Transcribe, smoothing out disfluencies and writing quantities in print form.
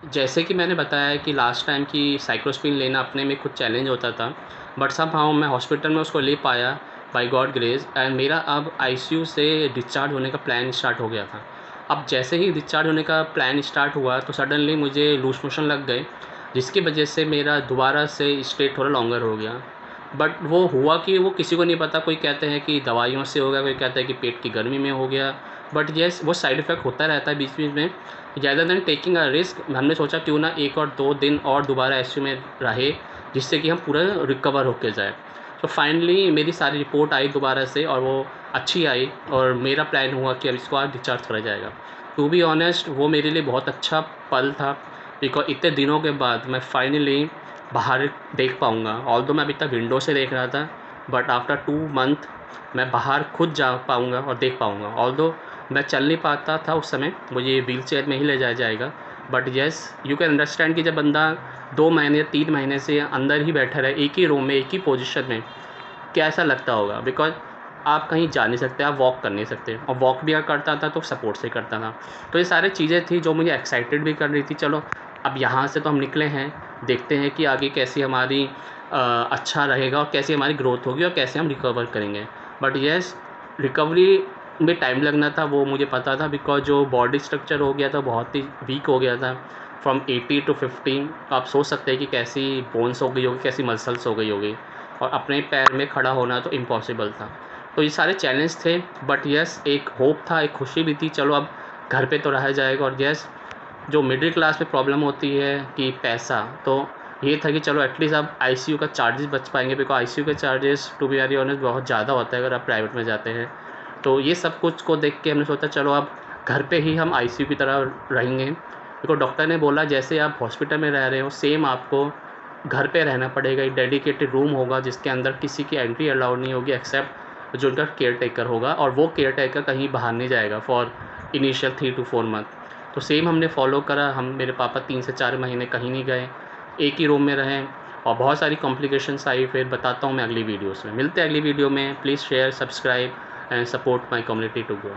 जैसे कि मैंने बताया कि लास्ट टाइम कि साइक्लोस्पिन लेना अपने में खुद चैलेंज होता था, बट समहाउ मैं हॉस्पिटल में उसको ले पाया बाय गॉड ग्रेस, एंड मेरा अब आईसीयू से डिस्चार्ज होने का प्लान स्टार्ट हो गया था। अब जैसे ही डिस्चार्ज होने का प्लान स्टार्ट हुआ तो सडनली मुझे लूज़ मोशन लग गए, जिसकी वजह से मेरा दोबारा से स्टे थोड़ा लॉन्गर हो गया। बट वो हुआ कि वो किसी को नहीं पता, कोई कहते हैं कि दवाइयों से हो गया, कोई कहता है कि पेट की गर्मी में हो गया। बट येस, वो साइड इफ़ेक्ट होता रहता है बीच बीच में। ज़्यादा देन टेकिंग अ रिस्क, हमने सोचा क्यों ना 1 और 2 दिन और दोबारा आईसीयू में रहे, जिससे कि हम पूरा रिकवर होके जाए। तो फाइनली मेरी सारी रिपोर्ट आई दोबारा से और वो अच्छी आई, और मेरा प्लान हुआ कि अब इसको आज डिस्चार्ज करा जाएगा। टू बी ऑनेस्ट, वो मेरे लिए बहुत अच्छा पल था, बिकॉज़ इतने दिनों के बाद मैं फाइनली बाहर देख पाऊँगा। ऑल्दो मैं अभी तक विंडो से देख रहा था, बट आफ्टर 2 मंथ मैं बाहर खुद जा पाऊँगा और देख पाऊँगा। ऑल्दो मैं चल नहीं पाता था उस समय, मुझे व्हीलचेयर में ही ले जाया जाएगा। But yes, you can understand कि जब बंदा 2 महीने 3 महीने से अंदर ही बैठा रहे एक ही रूम में एक ही पोजीशन में, कैसा लगता होगा। बिकॉज़ आप कहीं जा नहीं सकते, आप वॉक कर नहीं सकते, और वॉक भी अगर करता था तो सपोर्ट से करता था। तो ये सारी चीज़ें थी जो मुझे एक्साइटेड भी कर रही थी। चलो अब यहाँ से तो हम निकले हैं, देखते हैं कि आगे कैसी हमारी अच्छा रहेगा और कैसी हमारी ग्रोथ होगी और कैसे हम रिकवर करेंगे। बट येस, रिकवरी में टाइम लगना था वो मुझे पता था, बिकॉज़ जो बॉडी स्ट्रक्चर हो गया था बहुत ही वीक हो गया था। फ्रॉम 80 टू 15 आप सोच सकते हैं कि कैसी बोन्स हो गई होगी, कैसी मसल्स हो गई होगी, और अपने पैर में खड़ा होना तो इम्पॉसिबल था। तो ये सारे चैलेंज थे, बट येस एक होप था, एक खुशी भी थी, चलो अब घर पे तो रहा जाएगा। और येस, जो मिडिल क्लास में प्रॉब्लम होती है कि पैसा, तो ये था कि चलो एटलीस्ट अब आईसीयू का चार्जेस बच पाएंगे, बिकॉज आईसीयू के charges to be very honest बहुत ज़्यादा होता है अगर आप प्राइवेट में जाते हैं। तो ये सब कुछ को देख के हमने सोचा चलो अब घर पे ही हम आईसीयू की तरह रहेंगे, बिकॉज डॉक्टर ने बोला जैसे आप हॉस्पिटल में रह रहे हो सेम आपको घर पे रहना पड़ेगा। एक डेडिकेटेड रूम होगा जिसके अंदर किसी की एंट्री अलाउड नहीं होगी एक्सेप्ट जो उनका केयर टेकर होगा, और वो केयर टेकर कहीं बाहर नहीं जाएगा फॉर इनिशियल 3 to 4 मंथ। तो सेम हमने फॉलो करा। हम मेरे पापा 3 से 4 महीने कहीं नहीं गए, एक ही रूम में रहें, और बहुत सारी कॉम्प्लिकेशंस आई। फिर बताता हूँ मैं अगली वीडियोस में। मिलते हैं अगली वीडियो में। Please share, subscribe and support my community to grow.